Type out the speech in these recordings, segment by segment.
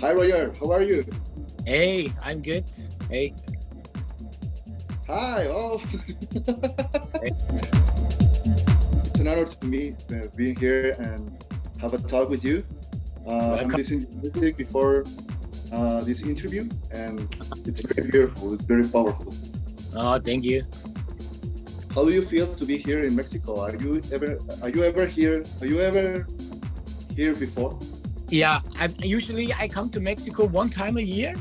Hi Roger, how are you? Hey, I'm good. Hey, Hi, oh, hey, it's an honor to me being here and have a talk with you. I'm welcome. listening to music before this interview, and it's very beautiful. It's very powerful. Oh, thank you. How do you feel to be here in Mexico? Are you ever here? Are you ever here before? Yeah, I come to Mexico one time a year,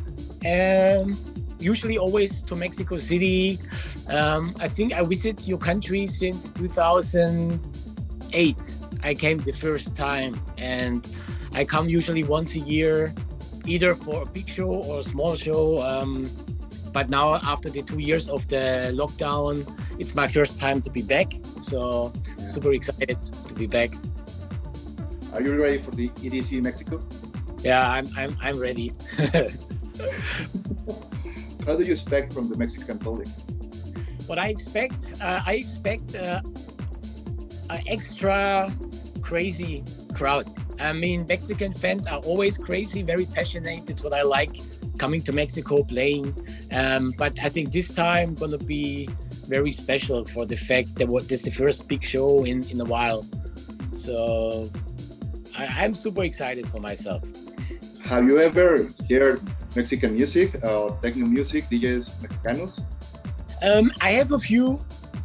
and usually always to Mexico City. I think I visit your country since 2008. I came the first time, and I come usually once a year, either for a big show or a small show. But now, after the 2 years of the lockdown, it's my first time to be back. So Yeah. super excited to be back. Are you ready for the EDC Mexico? Yeah, I'm ready. How do you expect from the Mexican public? What I expect an extra crazy crowd. I mean, Mexican fans are always crazy, very passionate. It's what I like coming to Mexico playing. But I think this time gonna be very special for the fact that this is the first big show in a while. So I'm super excited for myself. Have you ever heard Mexican music or techno music, DJs Mexicanos? I have a few,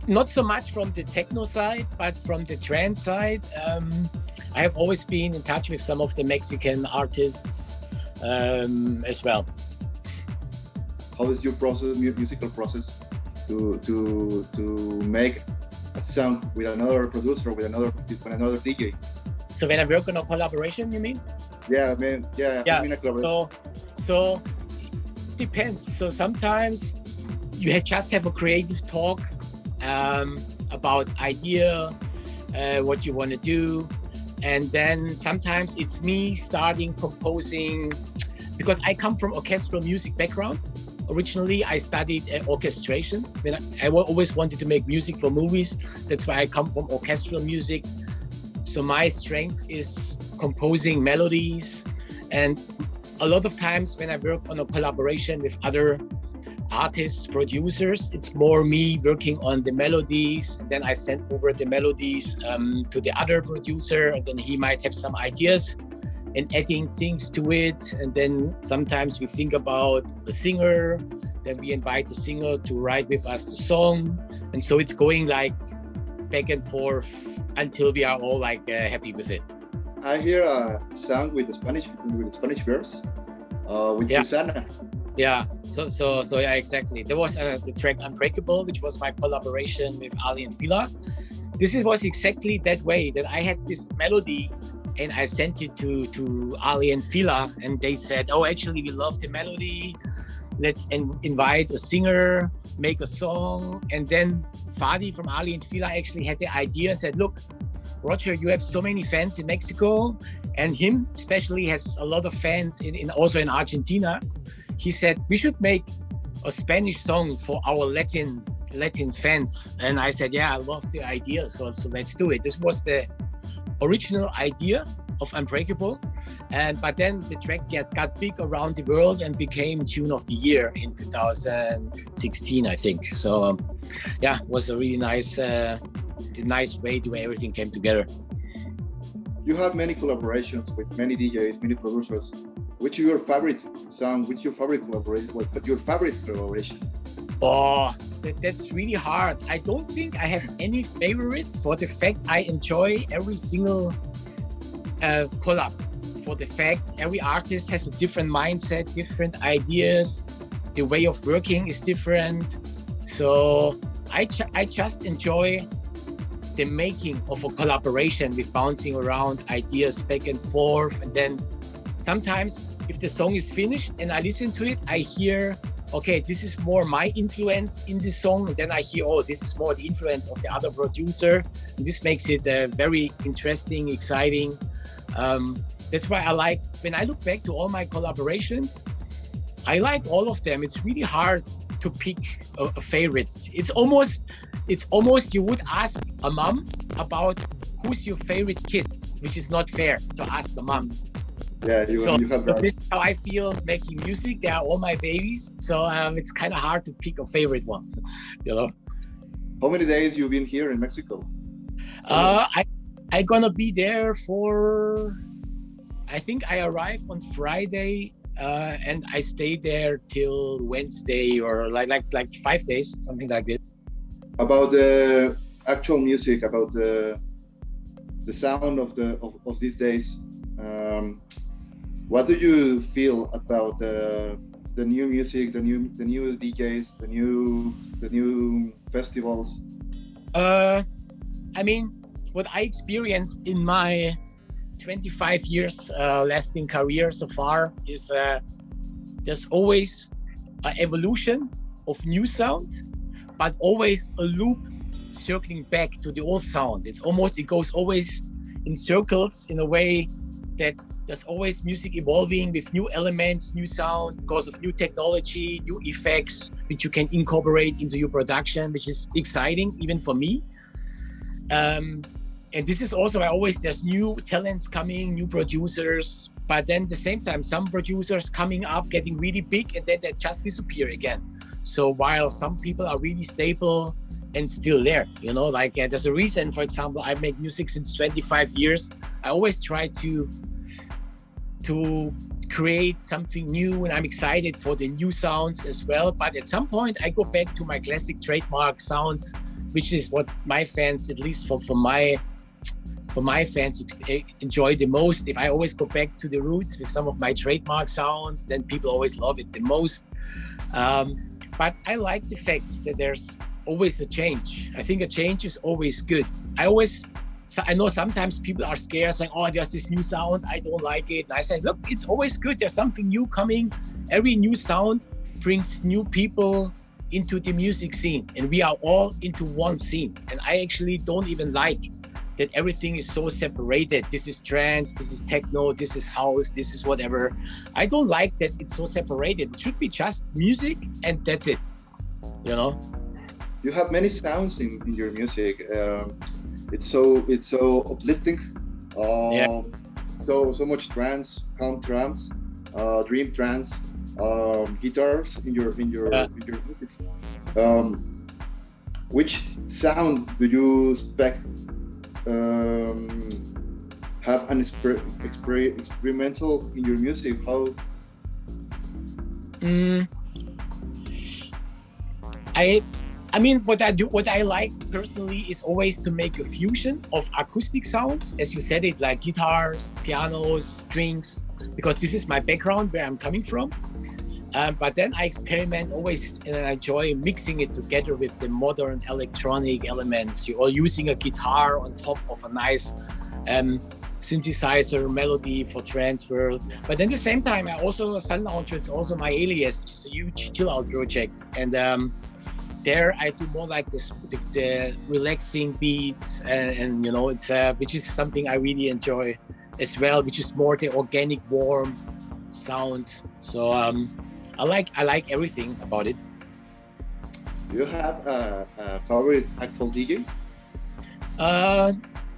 not so much from the techno side, but from the trance side. I have always been in touch with some of the Mexican artists as well. How is your process, musical process, to make a song with another producer, with another DJ? So when I work on a collaboration, you mean? Yeah, man. Yeah, I Yeah. mean a collaboration. So depends. So sometimes you just have a creative talk about idea, what you want to do, and then sometimes it's me starting composing because I come from orchestral music background. Originally, I studied orchestration. When I always wanted to make music for movies. That's why I come from orchestral music. So my strength is composing melodies, and a lot of times when I work on a collaboration with other artists, producers, it's more me working on the melodies, and then I send over the melodies to the other producer, and then he might have some ideas and adding things to it. And then sometimes we think about a singer, then we invite the singer to write with us the song, and so it's going like back and forth until we are all like happy with it. I hear a song with the Spanish verse, with Yeah. Susana. Yeah, so yeah, exactly. There was the track Unbreakable, which was my collaboration with Ali and Fila. Was exactly that way, that I had this melody and I sent it to Ali and Fila, and they said, oh, actually, we love the melody. Let's invite a singer, make a song. And then Fadi from Ali and Fila actually had the idea and said, look, Roger, you have so many fans in Mexico, and him especially has a lot of fans also in Argentina. He said we should make a Spanish song for our Latin fans. And I said, yeah, I love the idea. So let's do it. This was the original idea of Unbreakable. But then the track got big around the world and became Tune of the Year in 2016, I think. So yeah, it was a really nice way the way everything came together. You have many collaborations with many DJs, many producers. Which is your favorite song? Which is your favorite collaboration? What's your favorite collaboration? Oh, that's really hard. I don't think I have any favorites for the fact I enjoy every single collab. For the fact every artist has a different mindset, different ideas. The way of working is different. So I just enjoy the making of a collaboration with bouncing around ideas back and forth. And then sometimes if the song is finished and I listen to it, I hear, okay, this is more my influence in this song. And then I hear, oh, this is more the influence of the other producer. And this makes it very interesting, exciting. That's why I like, when I look back to all my collaborations, I like all of them. It's really hard to pick a favorite. It's almost you would ask a mom about who's your favorite kid, which is not fair to ask a mom. Yeah, So, you have so that. this is how I feel making music. They are all my babies. So it's kind of hard to pick a favorite one, you know. How many days you've been here in Mexico? I gonna be there for, I think I arrive on Friday, and I stay there till Wednesday, or like 5 days, something like this. About the actual music, about the sound of these days. What do you feel about the new music, the new DJs, the new festivals? I mean, what I experienced in my 25 years lasting career so far is there's always an evolution of new sound, but always a loop circling back to the old sound. It goes always in circles, in a way that there's always music evolving with new elements, new sound, because of new technology, new effects, which you can incorporate into your production, which is exciting, even for me. And this is also there's new talents coming, new producers, but then at the same time, some producers coming up, getting really big, and then they just disappear again. So while some people are really stable and still there, you know, like there's a reason, for example, I make music since 25 years. I always try to create something new, and I'm excited for the new sounds as well. But at some point I go back to my classic trademark sounds, which is what my fans, at least for my fans, enjoy the most. If I always go back to the roots with some of my trademark sounds, then people always love it the most. But I like the fact that there's always a change. I think a change is always good. I know sometimes people are scared, saying, oh, there's this new sound, I don't like it. And I say, look, it's always good. There's something new coming. Every new sound brings new people into the music scene, and we are all into one scene. And I actually don't even like that everything is so separated. This is trance, this is techno, this is house, this is whatever. I don't like that it's so separated. It should be just music, and that's it, you know? You have many sounds in your music. It's so uplifting. Yeah. So much trance, calm trance, dream trance, guitars in your music. Which sound do you expect have an experimental in your music? How? I mean, what I like personally is always to make a fusion of acoustic sounds, as you said it, like guitars, pianos, strings, because this is my background, where I'm coming from. But then I experiment always, and I enjoy mixing it together with the modern electronic elements. You're all using a guitar on top of a nice synthesizer melody for trance world. But then at the same time, I also, Sun Launcher, it's also my alias, which is a huge chill out project. And there I do more like the relaxing beats, and you know, it's which is something I really enjoy as well, which is more the organic, warm sound. So I like everything about it. Do you have a favorite actual DJ?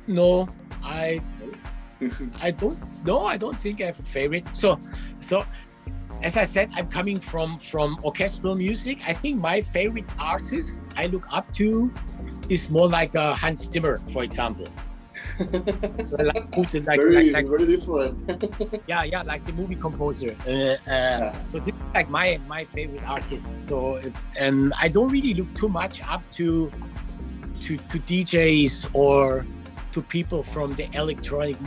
No, I don't. No, I don't think I have a favorite. So as I said, I'm coming from orchestral music. I think my favorite artist I look up to is more like Hans Zimmer, for example. Very different. yeah, like the movie composer. So this is like my favorite artist. So and I don't really look too much up to DJs or to people from the electronic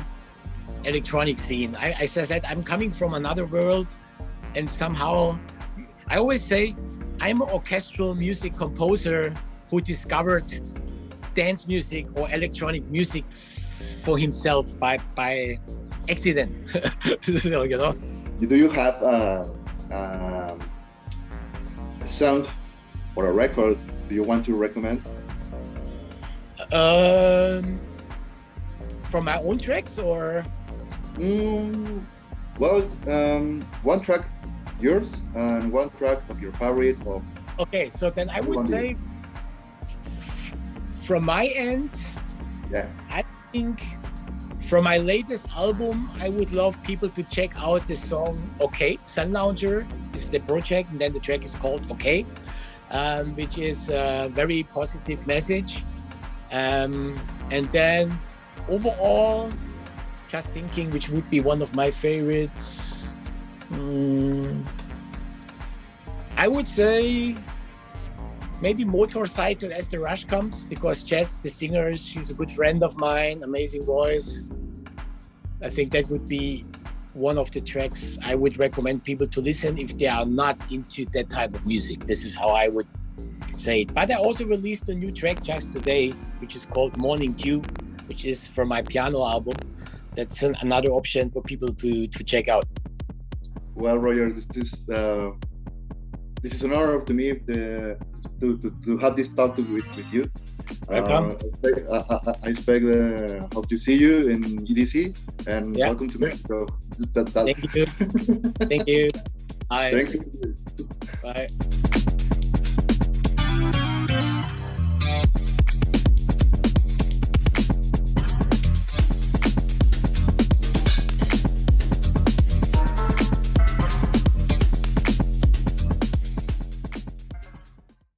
scene. As I said, I'm coming from another world. And somehow, I always say, I'm an orchestral music composer who discovered dance music or electronic music for himself by accident. So, you know. Do you have a song or a record do you want to recommend? From my own tracks, or? Well, one track yours and one track of your favorite of. Okay, so then I would say from my end, yeah, I think From my latest album, I would love people to check out the song Okay. Sun Lounger is the project, and then the track is called Okay, which is a very positive message. And then overall, just thinking which would be one of my favorites. I would say maybe Motorcycle as the Rush Comes, because Jess, the singer, she's a good friend of mine, amazing voice. I think that would be one of the tracks I would recommend people to listen if they are not into that type of music. This is how I would say it. But I also released a new track just today, which is called Morning Dew, which is from my piano album. That's another option for people to check out. Well, Roger, this is an honor to me to have this talk with you. Welcome. I expect hope to see you in EDC, and welcome to Mexico. Thank you. Thank you. Bye. Thank you. Bye.